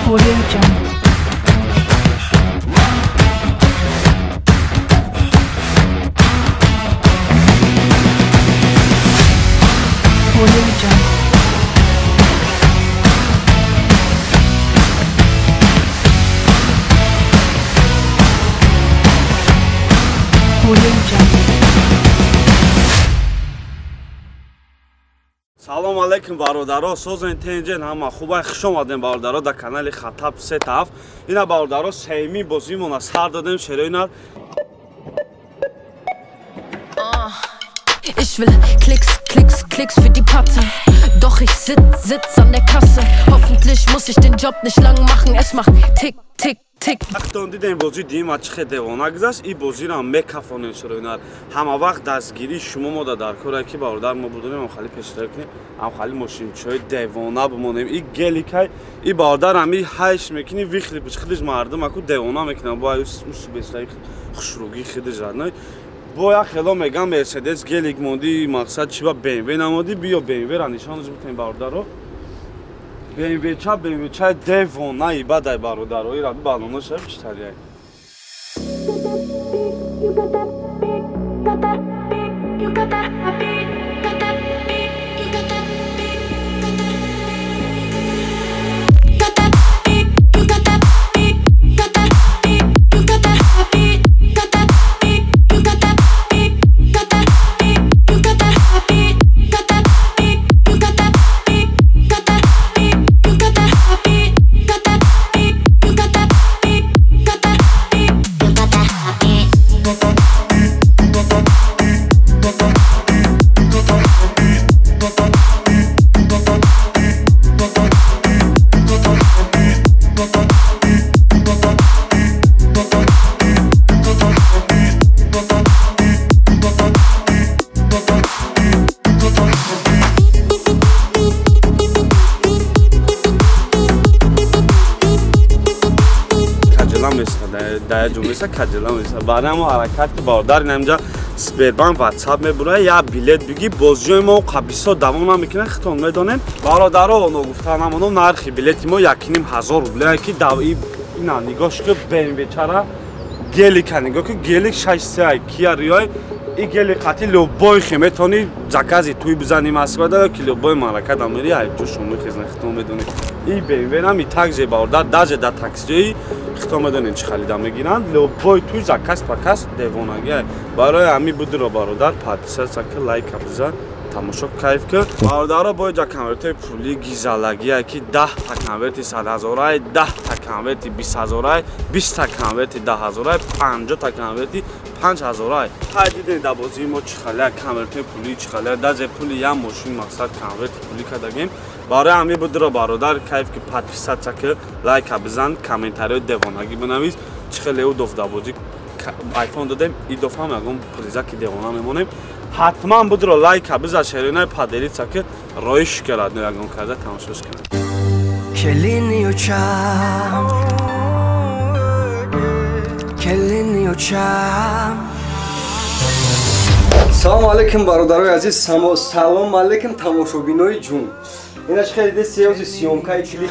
Audio Jungle. Audio Jungle. Audio Jungle. Салом алейкум бародаро, созен тенҷен ҳама хубай хуш омадем бародаро дар канали Хатаб Сетав. Ина бародаро сеюмин бозимона сар додем шероинар. Ich will Klicks für die Patte. Doch ich sitz an der Kasse. Hoffentlich muss ich den Job nicht lang machen. Es macht tick. Ахтон дидем бозӣ дима чӣ девона гузашт. И бозира мекафонем шуроинар. Ҳама вақт дастгирии шумо мода дар кора ки бародар мо будем ам хали пешрав кунем. Ам хали мошинчои девона бимонем. И геликай и бародар ами ҳайш мекунӣ вихли бучхидиш мардум аку девона мекунам. Бо аюс бесраи хушруги хидиш радной. Бо я хело мегам Мерседес гелик монди мақсад чиба BMW намоди биё BMW ра нишонаш бутем бародаро. BMW ча девона ибадай бародаро ира балоно шаб читарияй. Дая ҷумеса каҷила меса барамо ҳаракат ки бародар инамҷа Сбербанк WhatsApp мебурад я билет биги бозиёи мо қабисо давом мекунад хитон медонем бародаро ногуфтанамоно нархи билети мо 1500 рубля ки дави ина нигош ки BMW чара гелика нигош ки гелик 6 Kia Rio и гелик хати любой метони закази туй бизани масвада ки любой ҳаракат амери ай ҷо шумо хизна хитон медонем и BMW нами также бародар даже да таксиёи хто медонем чӣ халида мегиранд любой туй заказ показ девонаги барои ами будиро бародар подписаться ки лайка бизан тамошо кайф кар бародаро бо ҷа конвертои пули гизалагия ки 10 та конверти 100,000 10 та конверти 20,000 20 та конверти 10,000 50 та конверти 5,000 ҳайдиден да бозии мо чӣ халия конвертои пули чӣ халия даже пули я мошин мақсад конверти пули кардагем барои ами будиро бародар кайф ки подписаться ки лайка бизан комментариёи девонагӣ бинавис чӣ хеле удов да бозӣ айфон додем идофам ягон приза ки девона мемонем ҳатман будиро лайка биза шероинаи паделица ки роиш карад ягон карда тамошош карад салом алейкум бародарои азиз салом алейкум тамошобинои ҷун инаш хеле де сериози съёмкаи клип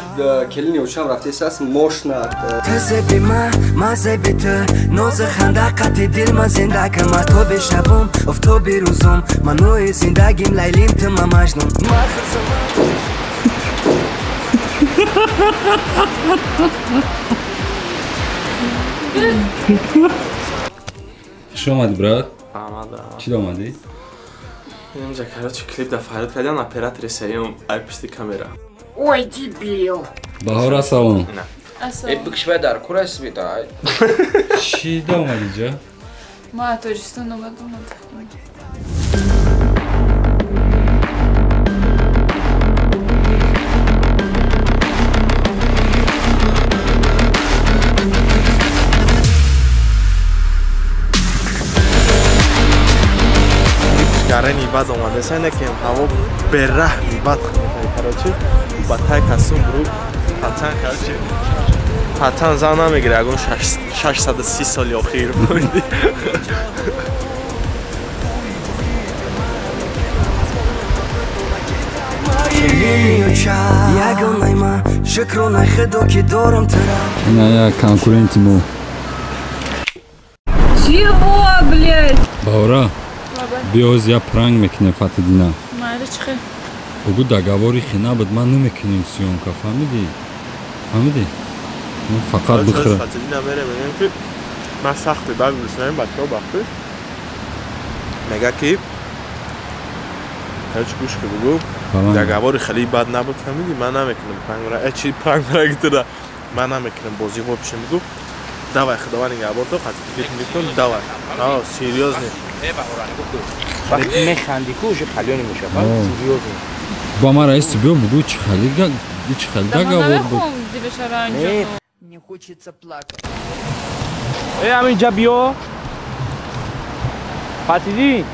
келини очам рафтеасаст мошнад тазебима мазебита нози ханда қати дил ма зиндагама то бешабум офтоби рӯзум манӯи зиндагим лайлим тима маҷнун Хуш омадӣ брат. Чӣ омадӣ? Инҷа короче клип да фарёд кардем оператори сериём ай пишти камера. Ой, дебил. Баҳор ассалом. Это букшвай дар курай света. Чӣ да омадӣ ҷа? Ма Тоҷикистон омадам. Гарани бад омаде сане ки ҳаво бераҳми бад хметай короче ба тай касум рӯ патан короче патан зан намегире ягон 630 соли охир монди ягонаи ман шукронаи худо ки дорам тара Ина як конкуренти мо. Чего, блядь? Баҳора, биёз я пранк мекунем Фатидина. Майли чихе. Бугу договори хина буд, ман намекунем сёёмка, фаҳмидӣ? Фаҳмидӣ? Фақат бихӯра. Фатидина мере мегӯям ки ман сахти баъд мешунавем бачаҳо бахти. Мега ки ҳеҷ гӯш ки бугу договори хеле бад набуд, фаҳмидӣ? Ман намекунем пранкра. Чи пранкра гитира? Ман намекунем бозиҳо пешин бугу. Давай худованд нигоҳбон то қатъи клип мекун, давай. Ао, серьёзно. Вақти механди ку уже калёни мешавад. Серьёзно. Ба ман раиси биё бугу чӣ хеле договор буд. Мне хочется плакать. Ҳаминҷа биё. Фатидин.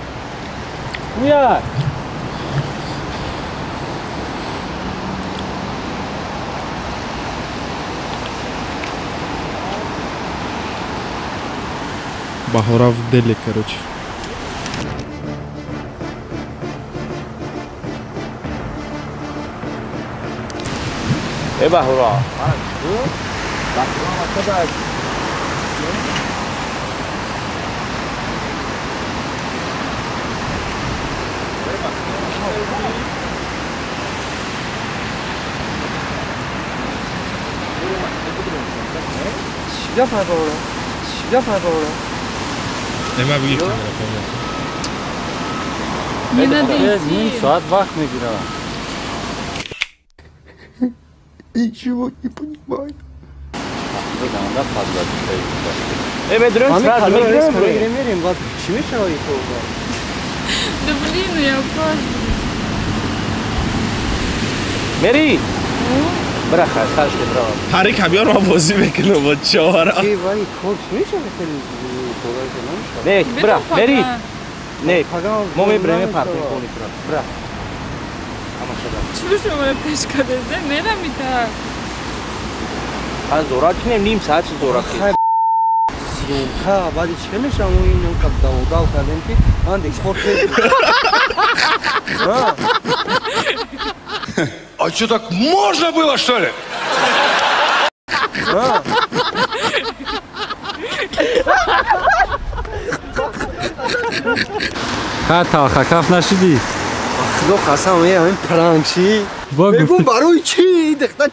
Муяй. Баҳора в деле, короче. Баҳора. چیا پربارا چیا پربارا Nima bugün Не надо идти. Ним соат вақт мегирад. Ничего не понимаю. Бедрон, сразу мегирем. میریم بعد چی میشه آیه تو Да блин, ну я опаздываю. Мери. Браха, сашки браво. Ҳари камёр ма бозӣ мекунам бо чора. کی وای خوب میشه خیلی توبه نمیشه Не, бра, Бедро мери. пока. Не, Пагам, мо ну, мебрем нами парк что? мекунем. Бра. Ама шада. Слушай, моя пешка да мерам и так. Ҳаз зора кинем ним саат зора кинем. سیومکا بعد چه میشه اون اینو کب داو کردیم که من دیگه خورده А что, так можно было, что ли? Хата хакаф нашидӣ? خدا قسم این پرانک چی؟ بگو برای چی؟ دختر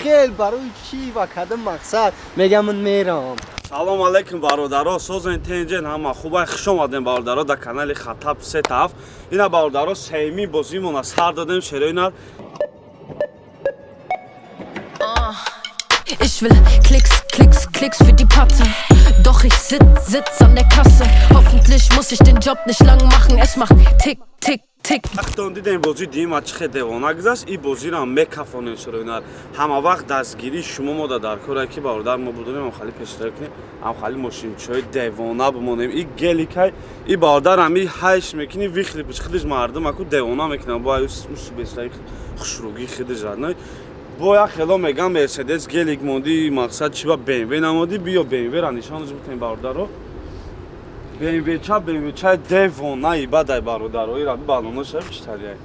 خیلی برای چی و کدام مقصد میگم من میرم Салом алейкум бародаро, созен тенҷен ҳама хубай хуш омадем бародаро дар канали Хатаб Сетав. Ина бародаро сеюмин бозимона сар додем шероинат. Ich will Klicks, Klicks, Klicks für die Patte. Doch ich sitz an der Kasse. Hoffentlich muss ich den Job nicht lang machen. Es macht tick, tick, tick. Ахтон дидем бози дима чихе девона гузашт, и бозира мекафонем шероинат. Ҳама вақт дастгири шумо мода дар кора ки бародар мо будем ам хали пешрав кунем, ам хали мошинчои девона бимонем. И геликай, и бародар ами ҳайш мекуни вихли бичхилиш мардум аку девона мекунам бо ус бесраи хушруги хидиш радной. Бо як хело мегам Мерседес гелик монди мақсад чиба BMW намоди биё BMW ра нишонаш бутем бародаро. BMW ча девона ибадай бародаро ира балоно шаб читалиай.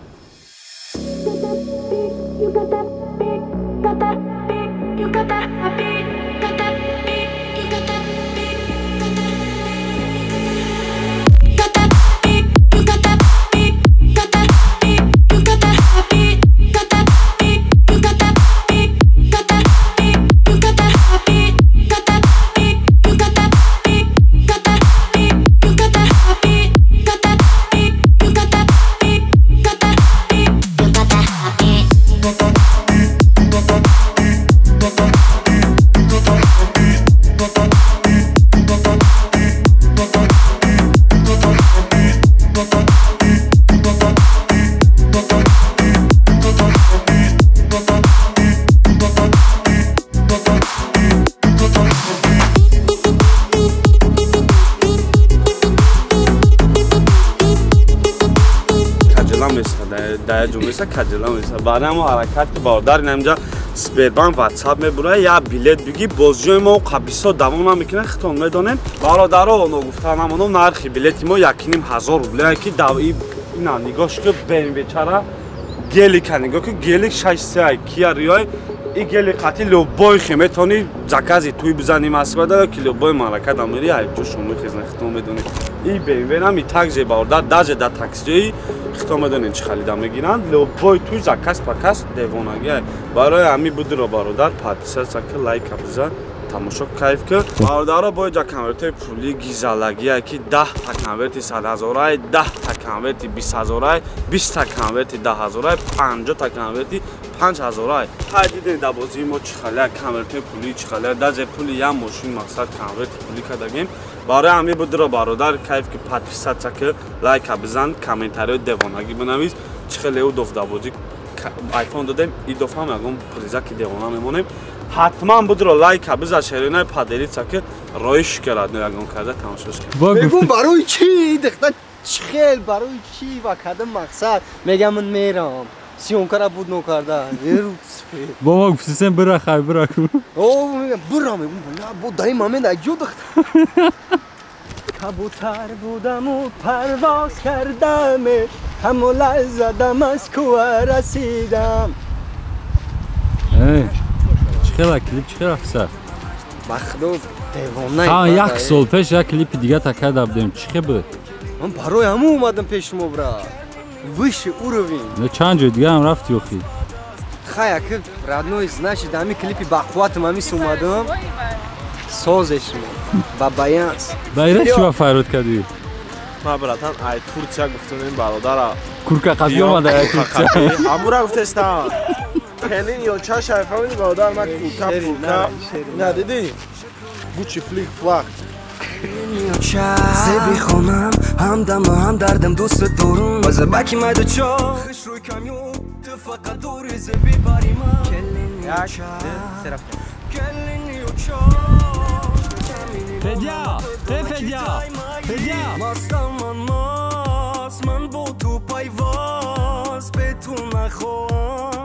دای جمعه کجلام است. بعدم حرکت که باردار نمیجا سپیربانک واتساپ میبره یا بیلیت بگی بازجوی ما قبیسا دوام میکنه خطون میدونن. برادرها اونو گفتن همونو نرخی بیلیت ما یکینیم 1000 روبله که داوی اینا نگاش که بین بیچاره гели каниго ки гели 6 кия риёй и гели қати любой хи метони закази туй бизани масбада ки любой марака дамери ай ҷо шумо хизна хитом медони и бенам и также баорда даже да таксиҷои хитом медонен чӣ халида мегиранд любой туй заказ показ девонаги барои ами будиро бародар подписаться ки лайка биза тамошо кайф кар бародаро боиҷа конвертои пули гизалагия ки 10 та конверти 100,000 10 та конверти 20,000 20 та конверти 10,000 50 та конверти 5,000 ҳайдиден да бозии мо чӣ халия конвертои пули чӣ халия даже пули як мошин мақсад конверти пули кардагем барои ҳами будиро бародар кайф ки подписаться ки лайка бизан комментариҳои девонагӣ бинавис чӣ хеле удов да бозӣ айфон додем идофам ягон приза ки девона мемонем ҳатман будиро лайка биза шеринаи падерица ки роиш карад ягон каза тамошош кард бегум барои чӣ дихта чихел барои чӣ ва кадом мақсад мегам ман мерам сиёмкара буд нокарда با ما گفتیم برا خیر برا کو او میگم برا میگم با دای مامن اجو دخت کبوتر بودم و پرواز کردم همو لرزدم از کوه رسیدم چقدر کلیپ چقدر افسر بخدو دیوانه ها یک سال پیش یک کلیپ دیگه تکر دادم چقدر بود من برای همو اومدم پیش شما برا выше уровень. Ну чанд жо дига ҳам рафти охи. Хая ки родной значит ами клипи бахват мамис умадам. Созеш ба баянс. Байрат чӣ файрод кардӣ? Ма братан ай Турция гуфтам ин бародара. Курка қади омада ай Турция. Амура гуфтестам. Хелин ё чаша фамили бародар ма курка. На диди. Гучи флик флак. زبی خونم همدم و هم دردم دوست دارم بازه بکی مایدو چا خش روی کمیون تو فقط دوری زبی باری من کلینی چا فدیا فدیا ماستم من ماست من با تو پایواز به تو نخوام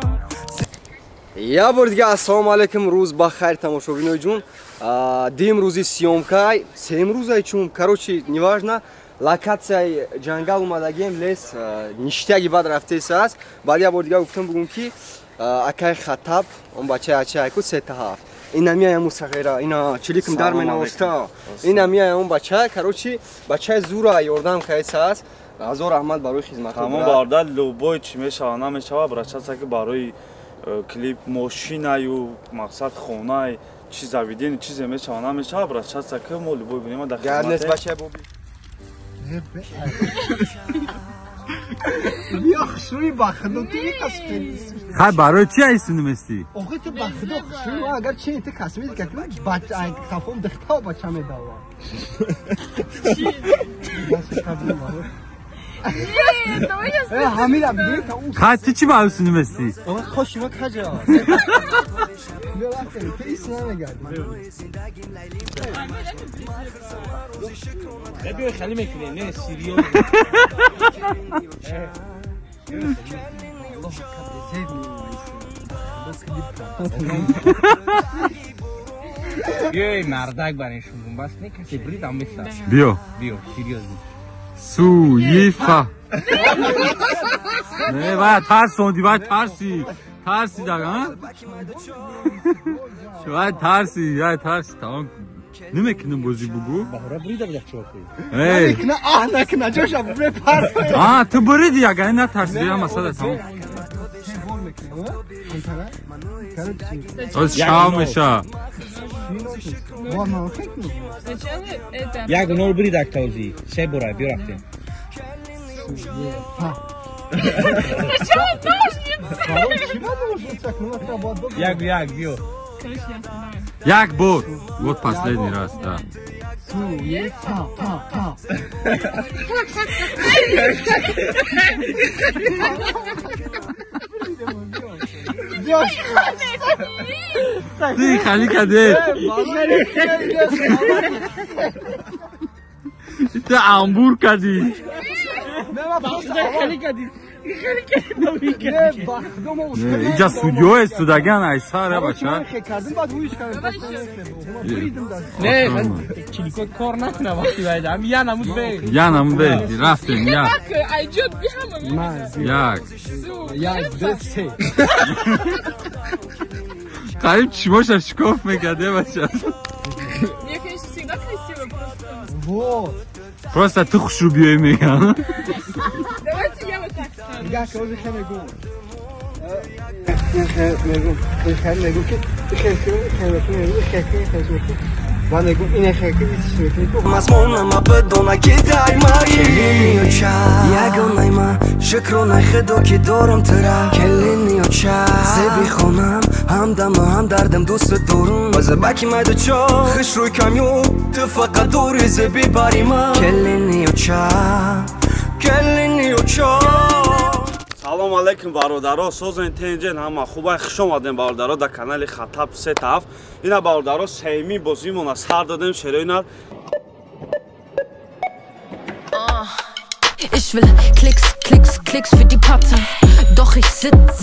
Я бор дига ассалому алейкум рӯз ба хайр тамошобинои ҷун дим рӯзи сиёмкай сем рӯзай чун короче неважно локатсияи ҷангал омадагем лес ништяги бад рафтеса аст баъд я бор дига гуфтам бугум ки акай хатаб он бачаи ачаайку сетаҳафт ина мияям мусағира ина чиликм дар менавоста ина мияям он бача короче бачаи зура ёрдам кайса аст ҳазор раҳмат барои хизмат тамом барда любой чӣ мешава намешава брачаса ки барои клип мошинаю мақсад хонаи чи заведени чизе мешава намешава брачаса ки мо любой бинема дар гарнес бачаи боби бия хушрӯи ба худо ту мекасб хай барои чи айсунумести охи ту ба худо хушрӯи агар чи ти касбид ка бача тафом дихта бача медава ҳамира бигир та у хай ти чи ба айсунумести ох хошима кажа بیا خیلی میکنه نه سیریال بیا مردک برایشون بس نه کسی برید هم بسا بیا سیریال سویفا نه باید ترسوندی باید ترسی داگه ها باید ترسی تمام نمیکنم بازی بگو بهره بریده بده چوکی نمیکنه نکنه جاشا بره پرس تو بریدی اگر نه ترسی بیا مسئله تمام از شامشا یک نور برید اک تازی سه برای بیا رفتیم یک بیا یک бор вот последний раз да ты хали каде ты амбур кади اینجا استودیو استودگان ایساره باشه نه من کلیکو کار نکنم وقتی باید یا نمود به رفتیم یا ایجاد بیهم یک قریب چیماشم شکاف میکرده بچه Я, конечно, всегда красивая, просто... Просто ты хушубьёй меган. Давайте я вот так стану. مضمونم بدونه که دایماری کلینی و چا یگانای من شکرانه خدا که دارم ترا کلینی و چا زبی خونم همدم هم دردم دوست دارم واسه بکی مایدو چا خش روی کمیو تو فقط دوری زبی باری من کلینی و چا کلینی و چا салом алейкум бародаро созен тенҷен ҳама хубай хуш омадем бародаро дар канали Хатаб Сетав ина бародаро сеюмин бозимона сар додем шероинар Ich will Klicks für die Patte. Doch ich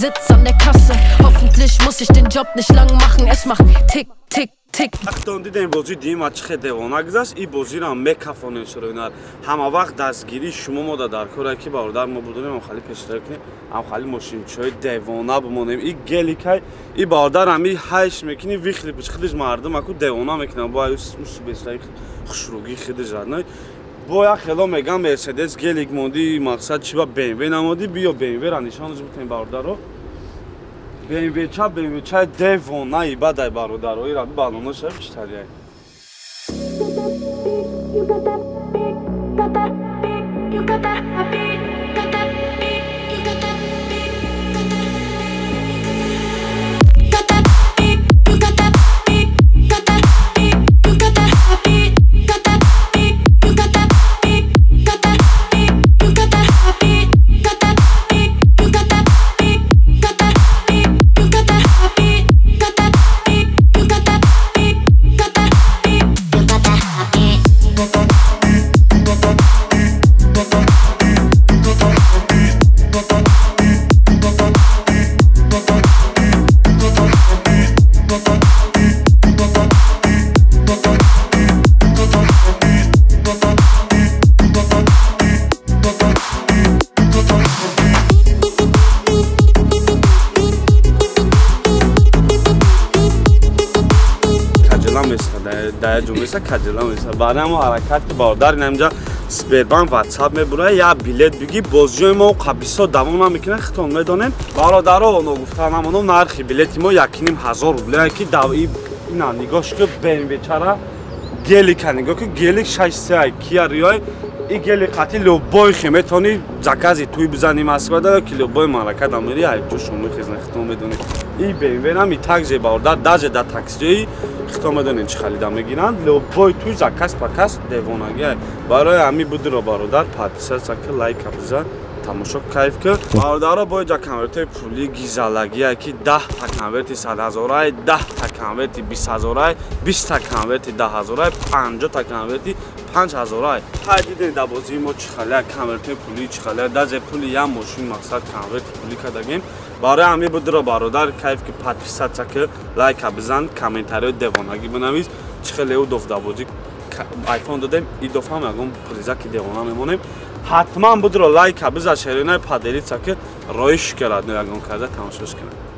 sitz an der Kasse. Hoffentlich muss ich den Job nicht lang machen. Es macht tick, tick, tick. Вақтон дидем бозӣ дима чӣ хе девона гузашт ин бозиро мекафонем шуроинар ҳама вақт дастгирии шумо мода дар кора ки бародар мо будем ам хали пешра кунем ам хали мошинчои девона бимонем и геликай и бародар ами ҳайш мекунӣ вихли бучхидиш мардум аку девона мекунам бо ус бесраи хушруги хидиш радной бо як хело мегам мерседес гелик монди мақсад чиба бмв намоди биё бмв-ра нишонаш бутем бародаро BMW çay devona ibaday barodaro ira balonu şev çtariye даҷумеса каҷаламеса баъдамо ҳаракат ки бародарин ҳамҷа Сбербанк WhatsApp мебурад я билет биги бозҷои мо қабисо давом намекунад хитон медонем бародаро оно гуфтанамоно нархи билети мо 1500 рубля ки ина нигоҳш ки BMW-чара гелика нигоҳ ки гелик 6 Kia Rio и гелик қати любой хе метавони закази туй бизани Москва да ки любой мамлакат амери айҷо шумо хизна хитон медонед и BMW нами также бародар даже да таксиҷои хитон медонед чӣ халида мегиранд любой туй заказ показ девонагия барои ами будиро бародар подписаться ки лайка бизан тамошо кайф кар бародаро боиҷа конвертои пули гизалагия ки 10 та конверти 100,000 10 та конверти 20,000 20 та конверти 10,000 50 та конверти 5,000 ҳайдиден да бозии мо чӣ халия конвертои пули чӣ халия даже пули як мошин мақсад конверти пули кардагем барои ами будиро бародар кайф ки подписаться ки лайка бизан комментариҳои девонагӣ бинавис чӣ хелеу дофдабозӣ айфон додем идофам ягон приза ки девона мемонем ҳатман будиро лайка биза шеринаи паделица ки роиш керад ягон каза тамошош кунад